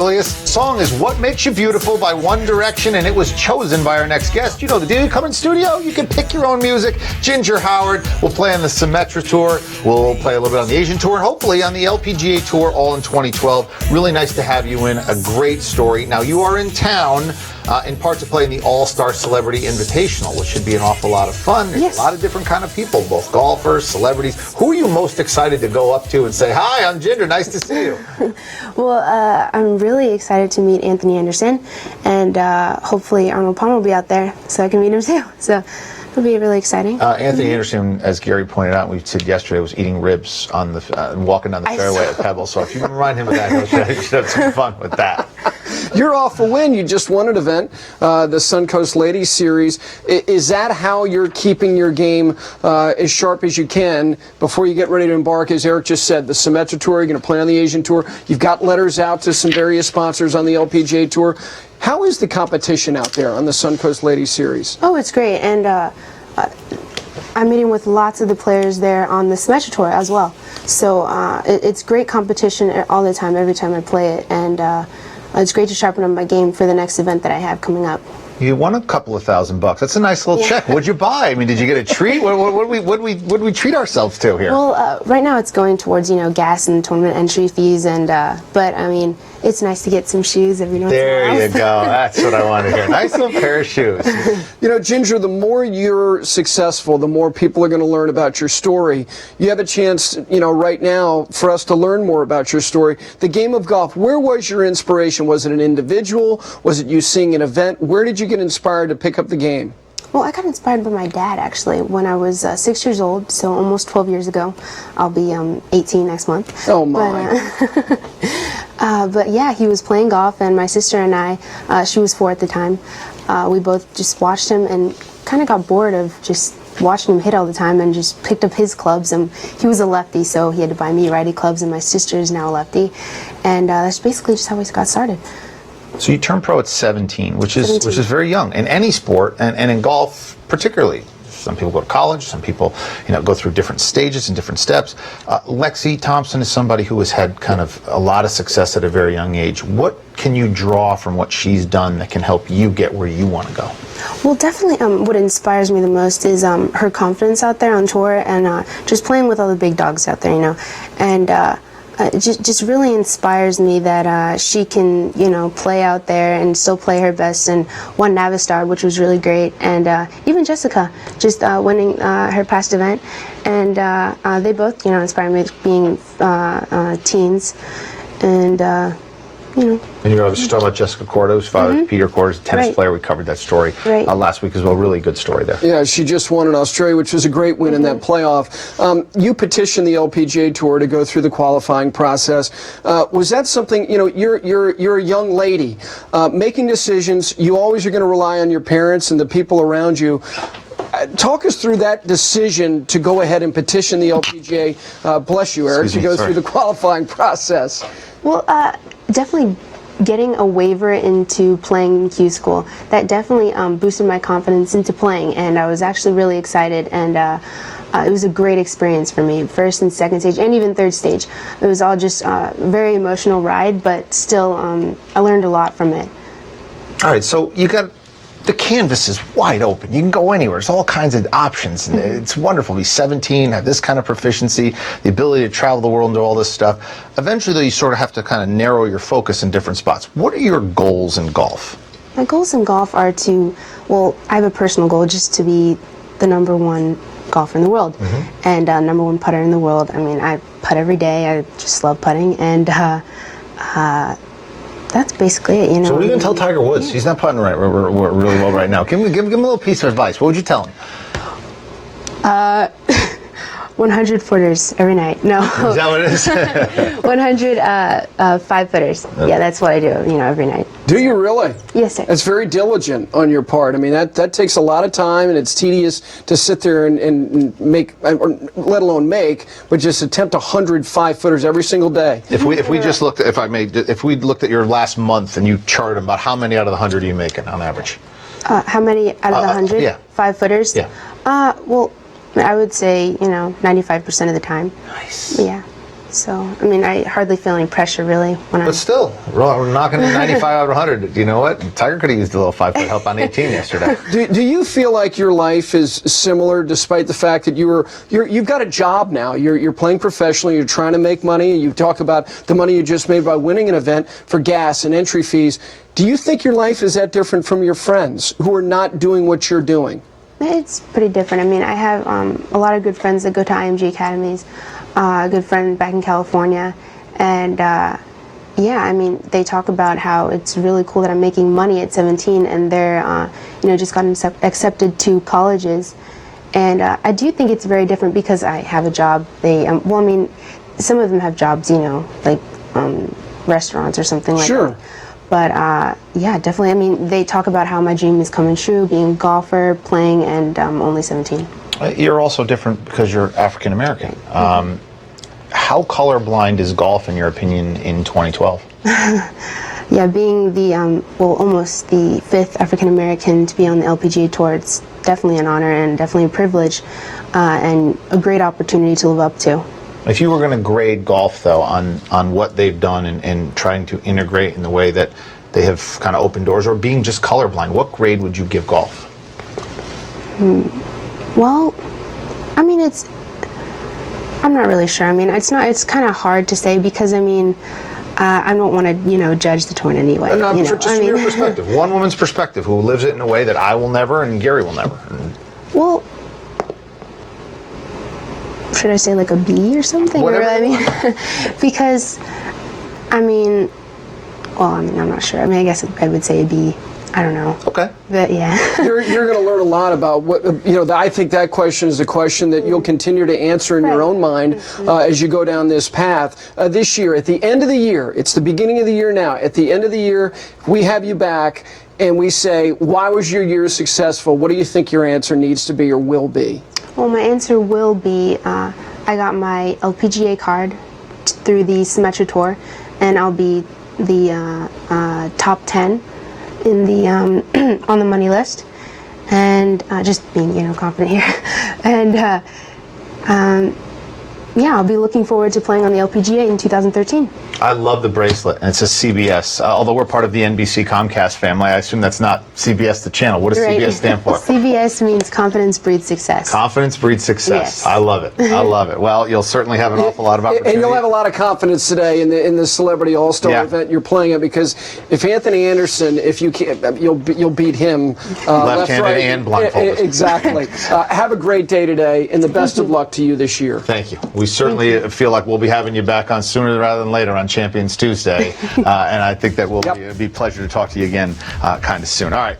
Earliest song is What Makes You Beautiful by One Direction, and it was chosen by our next guest. You know the deal. You come in studio, you can pick your own music. Ginger Howard will play on the SYMETRA tour. We'll play a little bit on the Asian tour, and hopefully on the LPGA tour, all in 2012. Really nice to have you in. A great story. Now, you are in town in part to play in the All-Star Celebrity Invitational, which should be an awful lot of fun. There's Yes. a lot of different kind of people, both golfers, celebrities. Who are you most excited to go up to and say, "Hi, I'm Ginger, nice to see you"? Well, I'm really excited to meet Anthony Anderson, and hopefully Arnold Palmer will be out there so I can meet him too. So it'll be really exciting. Anthony Anderson, as Gary pointed out, we said yesterday, was eating ribs on the walking down the fairway at Pebble. So if you can remind him of that, you should have some fun with that. You're off a win. You just won an event, the SUNCOAST Ladies Series. Is that how you're keeping your game as sharp as you can before you get ready to embark? As Eric just said, the SYMETRA Tour, you're going to play on the Asian Tour. You've got letters out to some various sponsors on the LPGA Tour. How is the competition out there on the SUNCOAST Ladies Series? Oh, it's great, and I'm meeting with lots of the players there on the SYMETRA Tour as well. So it's great competition all the time, every time I play it, and it's great to sharpen up my game for the next event that I have coming up. You won a couple of $1,000. That's a nice little check. What'd you buy? I mean, did you get a treat? What did we treat ourselves to here? Well, right now it's going towards gas and tournament entry fees, and but I mean, it's nice to get some shoes every once in a while. There you go. That's what I want to hear. Nice little pair of shoes. You know, Ginger, the more you're successful, the more people are going to learn about your story. You have a chance, right now for us to learn more about your story. The game of golf, where was your inspiration? Was it an individual? Was it you seeing an event? Where did you get inspired to pick up the game? Well, I got inspired by my dad, actually, when I was 6 years old, so almost 12 years ago. I'll be 18 next month. Oh, my. But yeah, he was playing golf, and my sister and I, she was 4 at the time, we both just watched him and kind of got bored of just watching him hit all the time, and just picked up his clubs. And he was a lefty, so he had to buy me righty clubs, and my sister is now a lefty. And that's basically just how we got started. So you turned pro at 17, which is very young in any sport, and in golf particularly. Some people go to college, some people go through different stages and different steps. LEXI Thompson is somebody who has had kind of a lot of success at a very young age. What can you draw from what she's done that can help you get where you want to go? Well, definitely what inspires me the most is her confidence out there on tour, and just playing with all the big dogs out there, and it just really inspires me that she can, play out there and still play her best, and won Navistar, which was really great, and even Jessica just winning her past event, and they both, inspire me being teens, and And you're obviously talking about Jessica Cordo's father, Peter Cordo's a tennis player. We covered that story last week as well. Really good story there. Yeah, she just won in Australia, which was a great win in that playoff. You petitioned the LPGA Tour to go through the qualifying process. Was that something, you're a young lady, making decisions, you always are going to rely on your parents and the people around you. Talk us through that decision to go ahead and petition the LPGA, bless you, Eric, to go through the qualifying process. Well, definitely getting a waiver into playing in Q school, that definitely boosted my confidence into playing, and I was actually really excited, and it was a great experience for me, first and second stage, and even third stage. It was all just a very emotional ride, but still I learned a lot from it. All right, so you got the canvas is wide open. You can go anywhere. There's all kinds of options. And it's wonderful to be 17, have this kind of proficiency, the ability to travel the world and do all this stuff. Eventually, though, you sort of have to kind of narrow your focus in different spots. What are your goals in golf? My goals in golf are to, well, I have a personal goal just to be the #1 golfer in the world, and #1 putter in the world. I mean, I putt every day. I just love putting, and that's basically it, So what are you going to tell Tiger Woods? He's not putting really well right now. Give him a little piece of advice. What would you tell him? 100 footers every night. No. Is that what it is? 100 5-footers. Yeah, that's what I do, every night. Do you really? Yes, sir. That's very diligent on your part. I mean, that takes a lot of time, and it's tedious to sit there and make, or let alone make, but just attempt 100 5-footers every single day. If we just looked, if we looked at your last month and you charted about how many out of the 100 are you making on average? How many out of the 100? Yeah. 5-footers? Yeah. Well, I would say, 95% of the time. Nice. Yeah. So, I mean, I hardly feel any pressure really when But still, we're knocking 95 out of 100. You know what? Tiger could have used a little 5-foot help on 18 yesterday. Do you feel like your life is similar, despite the fact that you've got a job now? You're playing professionally. You're trying to make money. You talk about the money you just made by winning an event for gas and entry fees. Do you think your life is that different from your friends who are not doing what you're doing? It's pretty different. I mean, I have a lot of good friends that go to IMG academies. A good friend back in California, and yeah, I mean, they talk about how it's really cool that I'm making money at 17, and they're just gotten accepted to colleges, and I do think it's very different because I have a job. They well, I mean, some of them have jobs, like restaurants or something like Sure. that. But yeah, definitely. I mean, they talk about how my dream is coming true, being a golfer, playing, and only 17. You're also different because you're African American. How colorblind is golf, in your opinion, in 2012? Yeah, being the almost the 5th African American to be on the LPGA tour, it's definitely an honor and definitely a privilege, and a great opportunity to live up to. If you were going to grade golf, though, on what they've done and trying to integrate in the way that they have kind of opened doors, or being just colorblind, what grade would you give golf? Well, I mean, I'm not really sure. I mean, it's kind of hard to say because, I mean, I don't want to, judge the tour in any way. No, just from your perspective, one woman's perspective, who lives it in a way that I will never and Gary will never. Well, should I say like a B or something? Whatever. Or, I mean, because, I mean, I'm not sure. I mean, I guess I would say a B. I don't know. Okay. But yeah. You're going to learn a lot about what, I think that question is a question that you'll continue to answer in your own mind as you go down this path. This year, at the end of the year, it's the beginning of the year now, at the end of the year, we have you back and we say, why was your year successful? What do you think your answer needs to be or will be? Well, my answer will be, I got my LPGA card through the SYMETRA tour, and I'll be the top 10 in the on the money list, and just being confident here, and yeah, I'll be looking forward to playing on the LPGA in 2013. I love the bracelet, and it says CBS. Although we're part of the NBC Comcast family, I assume that's not CBS the channel. What does CBS stand for? CBS means confidence breeds success. Confidence breeds success. Yes. I love it. I love it. Well, you'll certainly have an awful lot of opportunity. And you'll have a lot of confidence today in the Celebrity All-Star event you're playing at, because if Anthony Anderson, if you can't, you'll beat him left-handed right, and blindfolded. Exactly. Have a great day today, and the best of luck to you this year. Thank you. We certainly feel like we'll be having you back on sooner rather than later on Champions Tuesday, and I think that will be a pleasure to talk to you again kind of soon. All right.